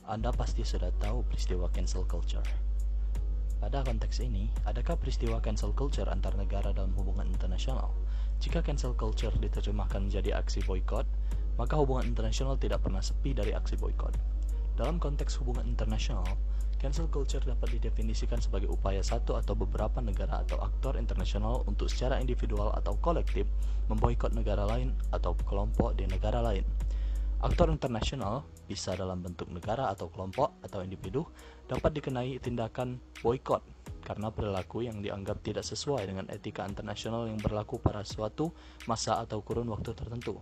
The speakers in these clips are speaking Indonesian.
Anda pasti sudah tahu peristiwa cancel culture. Pada konteks ini, adakah peristiwa cancel culture antar negara dalam hubungan internasional? Jika cancel culture diterjemahkan menjadi aksi boykot, maka hubungan internasional tidak pernah sepi dari aksi boykot. Dalam konteks hubungan internasional, cancel culture dapat didefinisikan sebagai upaya satu atau beberapa negara atau aktor internasional untuk secara individual atau kolektif memboikot negara lain atau kelompok di negara lain. Aktor internasional, bisa dalam bentuk negara atau kelompok atau individu, dapat dikenai tindakan boikot karena perilaku yang dianggap tidak sesuai dengan etika internasional yang berlaku pada suatu masa atau kurun waktu tertentu.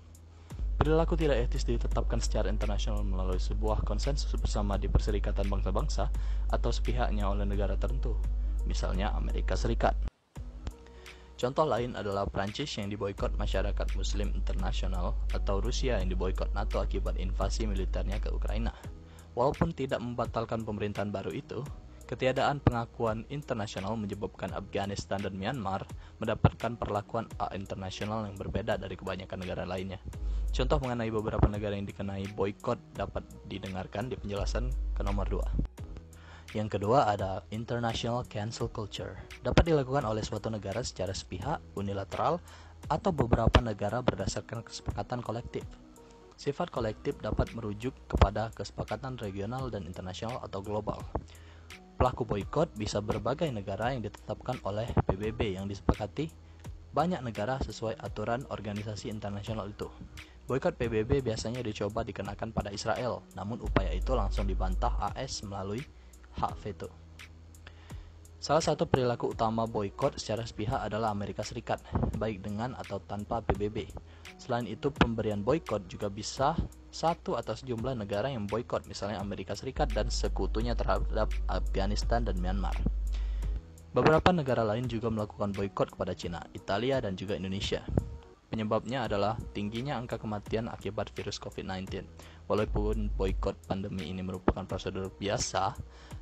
Perilaku tidak etis ditetapkan secara internasional melalui sebuah konsensus bersama di Perserikatan Bangsa-Bangsa atau sepihaknya oleh negara tertentu, misalnya Amerika Serikat. Contoh lain adalah Prancis yang diboikot masyarakat Muslim internasional atau Rusia yang diboikot NATO akibat invasi militernya ke Ukraina. Walaupun tidak membatalkan pemerintahan baru itu, ketiadaan pengakuan internasional menyebabkan Afghanistan dan Myanmar mendapatkan perlakuan internasional yang berbeda dari kebanyakan negara lainnya. Contoh mengenai beberapa negara yang dikenai boikot dapat didengarkan di penjelasan ke nomor 2. Yang kedua ada international cancel culture. Dapat dilakukan oleh suatu negara secara sepihak, unilateral, atau beberapa negara berdasarkan kesepakatan kolektif. Sifat kolektif dapat merujuk kepada kesepakatan regional dan internasional atau global. Pelaku boikot bisa berbagai negara yang ditetapkan oleh PBB yang disepakati banyak negara sesuai aturan organisasi internasional itu. Boikot PBB biasanya dicoba dikenakan pada Israel, namun upaya itu langsung dibantah AS melalui hak veto. Salah satu perilaku utama boikot secara sepihak adalah Amerika Serikat, baik dengan atau tanpa PBB. Selain itu, pemberian boikot juga bisa satu atau sejumlah negara yang boikot, misalnya Amerika Serikat dan sekutunya terhadap Afghanistan dan Myanmar. Beberapa negara lain juga melakukan boikot kepada Cina, Italia, dan juga Indonesia. Penyebabnya adalah tingginya angka kematian akibat virus COVID-19. Walaupun boikot pandemi ini merupakan prosedur biasa,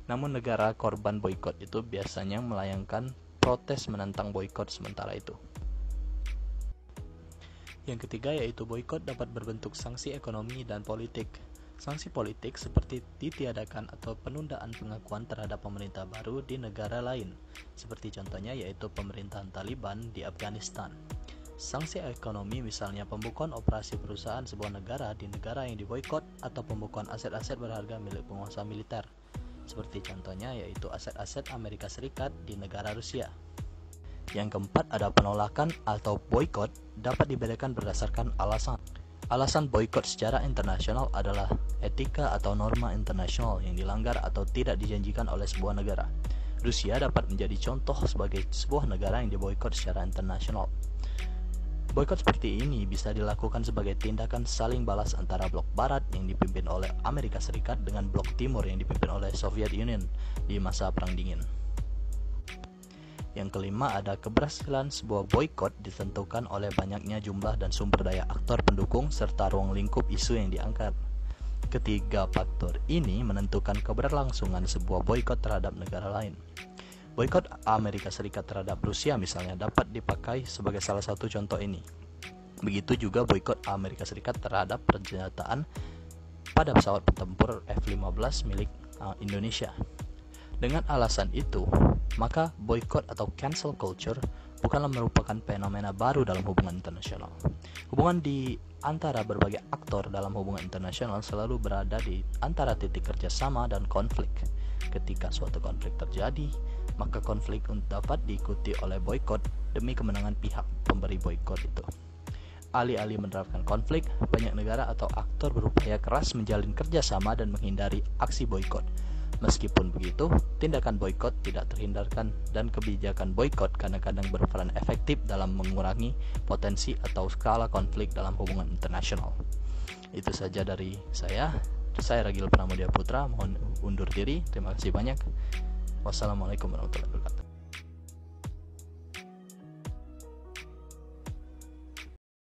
namun negara korban boikot itu biasanya melayangkan protes menentang boikot sementara itu. Yang ketiga yaitu boikot dapat berbentuk sanksi ekonomi dan politik. Sanksi politik seperti ditiadakan atau penundaan pengakuan terhadap pemerintah baru di negara lain, seperti contohnya yaitu pemerintahan Taliban di Afghanistan. Sanksi ekonomi misalnya pembukuan operasi perusahaan sebuah negara di negara yang diboikot atau pembukuan aset-aset berharga milik penguasa militer, seperti contohnya yaitu aset-aset Amerika Serikat di negara Rusia. Yang keempat ada penolakan atau boikot dapat dibedakan berdasarkan alasan. Alasan boikot secara internasional adalah etika atau norma internasional yang dilanggar atau tidak dijanjikan oleh sebuah negara. Rusia dapat menjadi contoh sebagai sebuah negara yang diboikot secara internasional. Boikot seperti ini bisa dilakukan sebagai tindakan saling balas antara blok barat yang dipimpin oleh Amerika Serikat dengan blok timur yang dipimpin oleh Soviet Union di masa Perang Dingin. Yang kelima ada keberhasilan sebuah boikot ditentukan oleh banyaknya jumlah dan sumber daya aktor pendukung serta ruang lingkup isu yang diangkat. Ketiga faktor ini menentukan keberlangsungan sebuah boikot terhadap negara lain. Boikot Amerika Serikat terhadap Rusia misalnya dapat dipakai sebagai salah satu contoh ini. Begitu juga boikot Amerika Serikat terhadap persenjataan pada pesawat tempur F-15 milik Indonesia. Dengan alasan itu, maka boikot atau cancel culture bukanlah merupakan fenomena baru dalam hubungan internasional. Hubungan di antara berbagai aktor dalam hubungan internasional selalu berada di antara titik kerjasama dan konflik. Ketika suatu konflik terjadi, maka konflik dapat diikuti oleh boikot demi kemenangan pihak pemberi boikot itu. Alih-alih menerapkan konflik, banyak negara atau aktor berupaya keras menjalin kerjasama dan menghindari aksi boikot. Meskipun begitu, tindakan boikot tidak terhindarkan dan kebijakan boikot kadang-kadang berperan efektif dalam mengurangi potensi atau skala konflik dalam hubungan internasional. Itu saja dari saya. Saya Ragil Pramudia Putra, mohon undur diri. Terima kasih banyak. Wassalamualaikum warahmatullahi wabarakatuh.